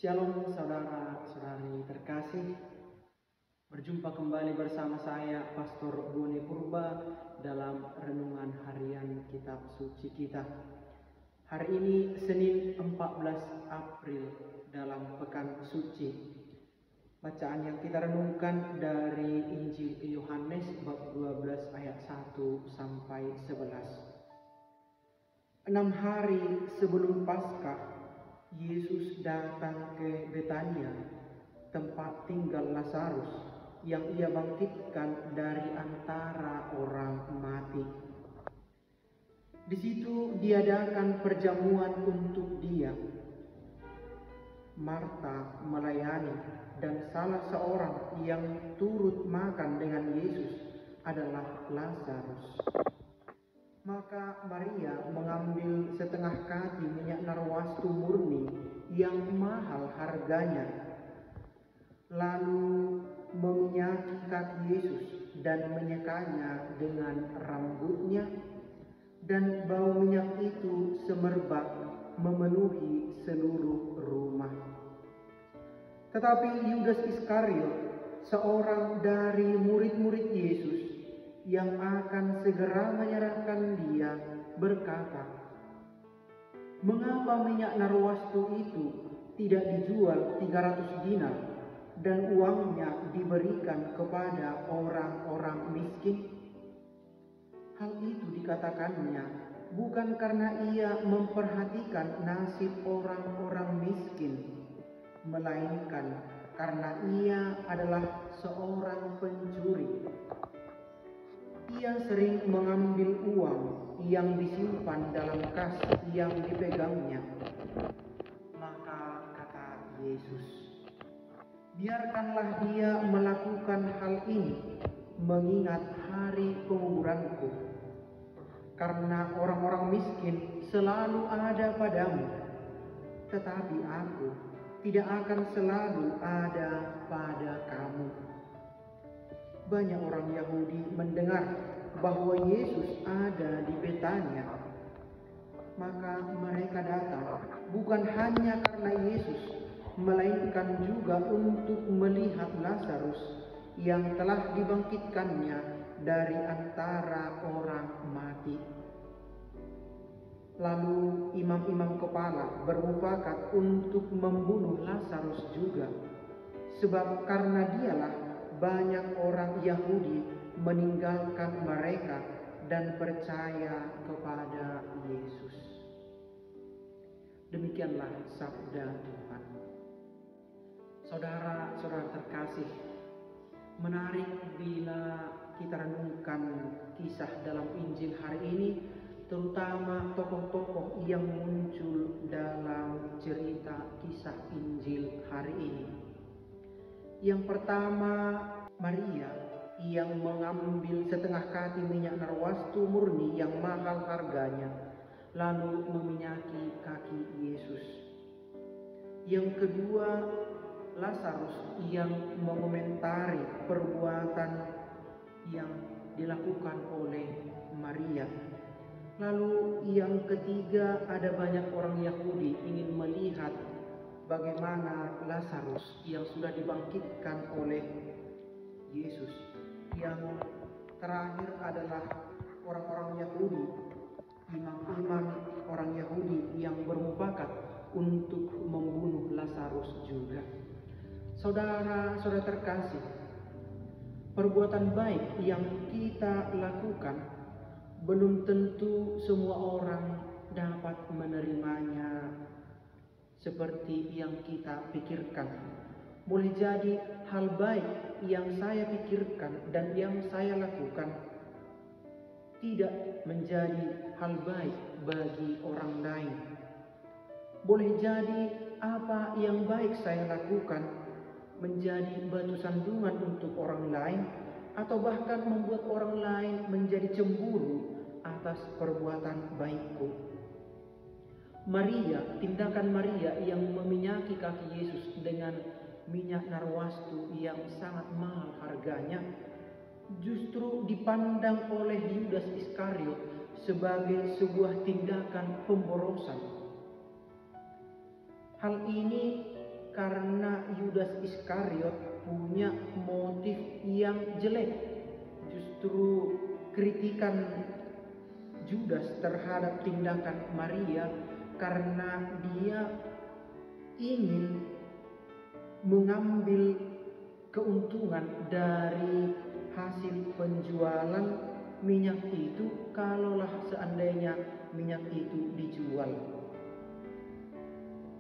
Shalom saudara-saudari terkasih. Berjumpa kembali bersama saya Pastor Boni Purba dalam renungan harian kitab suci kita. Hari ini Senin 14 April dalam pekan suci. Bacaan yang kita renungkan dari Injil Yohanes bab 12 ayat 1 sampai 11. 6 hari sebelum Paskah, Yesus datang ke Betania, tempat tinggal Lazarus yang ia bangkitkan dari antara orang mati. Di situ diadakan perjamuan untuk dia. Marta melayani, dan salah seorang yang turut makan dengan Yesus adalah Lazarus. Maka Maria mengambil setengah kati minyak narwastu murni yang mahal harganya, lalu meminyaki kaki Yesus dan menyekanya dengan rambutnya, dan bau minyak itu semerbak memenuhi seluruh rumah. Tetapi Yudas Iskariot, seorang dari murid-murid Yesus yang akan segera menyerahkan dia, berkata, "Mengapa minyak narwastu itu tidak dijual 300 dinar dan uangnya diberikan kepada orang-orang miskin?" Hal itu dikatakannya bukan karena ia memperhatikan nasib orang-orang miskin, melainkan karena ia adalah seorang pencuri. Ia sering mengambil uang yang disimpan dalam kas yang dipegangnya. Maka kata Yesus, "Biarkanlah dia melakukan hal ini mengingat hari penguburanku. Karena orang-orang miskin selalu ada padamu, tetapi aku tidak akan selalu ada pada kamu." Banyak orang Yahudi mendengar bahwa Yesus ada di Betania. Maka mereka datang bukan hanya karena Yesus, melainkan juga untuk melihat Lazarus yang telah dibangkitkannya dari antara orang mati. Lalu imam-imam kepala bermufakat untuk membunuh Lazarus juga, sebab karena dialah banyak orang Yahudi meninggalkan mereka dan percaya kepada Yesus. Demikianlah sabda Tuhan. Saudara-saudara terkasih, menarik bila kita renungkan kisah dalam Injil hari ini, terutama tokoh-tokoh yang muncul dalam cerita kisah Injil hari ini. Yang pertama, Maria yang mengambil setengah kati minyak narwastu murni yang mahal harganya, lalu meminyaki kaki Yesus. Yang kedua, Lazarus yang mengomentari perbuatan yang dilakukan oleh Maria. Lalu yang ketiga, ada banyak orang Yahudi ingin melihat bagaimana Lazarus yang sudah dibangkitkan oleh Yesus. Yang terakhir adalah orang-orang Yahudi, imam-imam orang Yahudi yang bermufakat untuk membunuh Lazarus juga. Saudara-saudara terkasih, perbuatan baik yang kita lakukan belum tentu semua orang dapat menerimanya seperti yang kita pikirkan. Boleh jadi hal baik yang saya pikirkan dan yang saya lakukan tidak menjadi hal baik bagi orang lain. Boleh jadi apa yang baik saya lakukan menjadi batu sandungan untuk orang lain, atau bahkan membuat orang lain menjadi cemburu atas perbuatan baikku. Tindakan Maria yang meminyaki kaki Yesus dengan minyak narwastu yang sangat mahal harganya, justru dipandang oleh Yudas Iskariot sebagai sebuah tindakan pemborosan. Hal ini karena Yudas Iskariot punya motif yang jelek. Justru kritikan Judas terhadap tindakan Maria karena dia ingin mengambil keuntungan dari hasil penjualan minyak itu, kalaulah seandainya minyak itu dijual.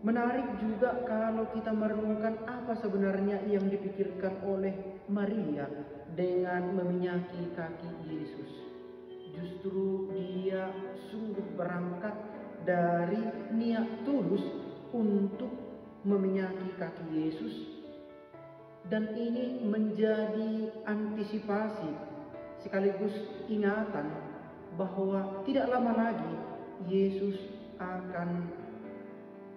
Menarik juga kalau kita merenungkan apa sebenarnya yang dipikirkan oleh Maria dengan meminyaki kaki Yesus. Justru dia sungguh berangkat dari niat tulus untuk meminyaki kaki Yesus, dan ini menjadi antisipasi sekaligus ingatan bahwa tidak lama lagi Yesus akan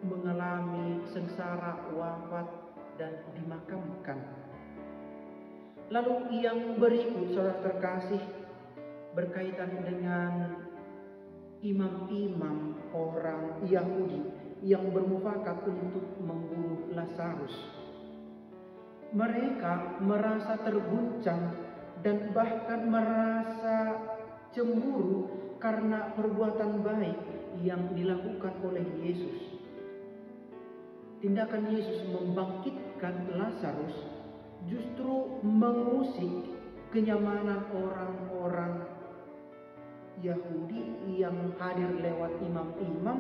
mengalami sengsara, wafat, dan dimakamkan. Lalu yang berikut, saudara terkasih, berkaitan dengan imam-imam orang Yahudi yang bermufakat untuk membunuh Lazarus. Mereka merasa terguncang dan bahkan merasa cemburu karena perbuatan baik yang dilakukan oleh Yesus. Tindakan Yesus membangkitkan Lazarus justru mengusik kenyamanan orang-orang Yahudi yang hadir lewat imam-imam,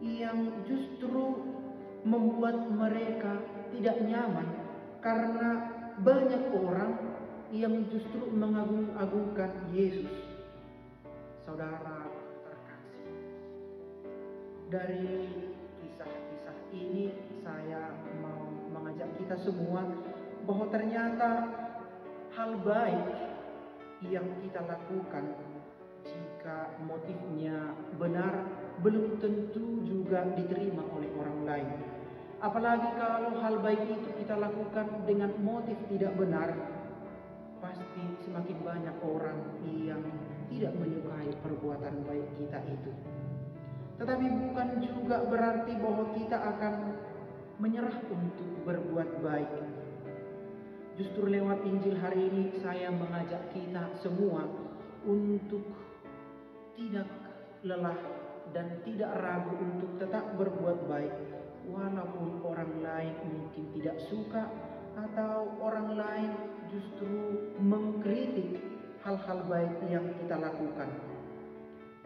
yang justru membuat mereka tidak nyaman karena banyak orang yang justru mengagung-agungkan Yesus. Saudara terkasih, dari kisah-kisah ini saya mau mengajak kita semua bahwa ternyata hal baik yang kita lakukan, jika motifnya benar, belum tentu juga diterima oleh orang lain. Apalagi kalau hal baik itu kita lakukan dengan motif tidak benar, pasti semakin banyak orang yang tidak menyukai perbuatan baik kita itu. Tetapi bukan juga berarti bahwa kita akan menyerah untuk berbuat baik. Justru lewat Injil hari ini saya mengajak kita semua untuk tidak lelah dan tidak ragu untuk tetap berbuat baik, walaupun orang lain mungkin tidak suka atau orang lain justru mengkritik hal-hal baik yang kita lakukan.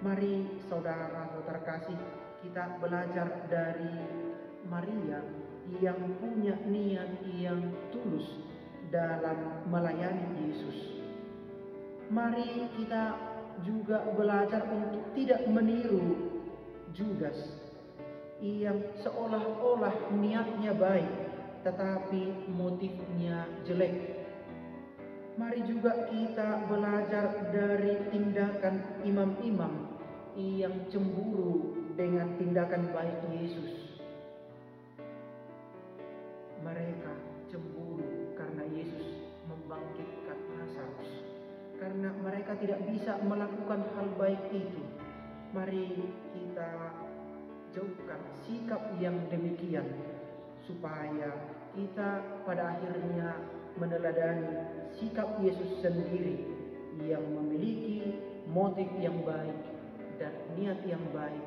Mari saudara terkasih, kita belajar dari Maria yang punya niat yang tulus dalam melayani Yesus. Mari kita juga belajar untuk tidak meniru Judas yang seolah-olah niatnya baik tetapi motifnya jelek. Mari juga kita belajar dari tindakan imam-imam yang cemburu dengan tindakan baik Yesus. Mereka cemburu karena Yesus membangkitkan Lazarus, karena mereka tidak bisa melakukan hal baik itu. Mari kita jauhkan sikap yang demikian, supaya kita pada akhirnya meneladani sikap Yesus sendiri yang memiliki motif yang baik dan niat yang baik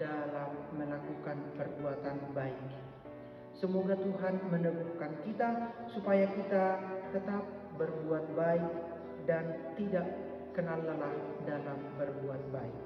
dalam melakukan perbuatan baik. Semoga Tuhan meneguhkan kita supaya kita tetap berbuat baik dan tidak kenal lelah dalam berbuat baik.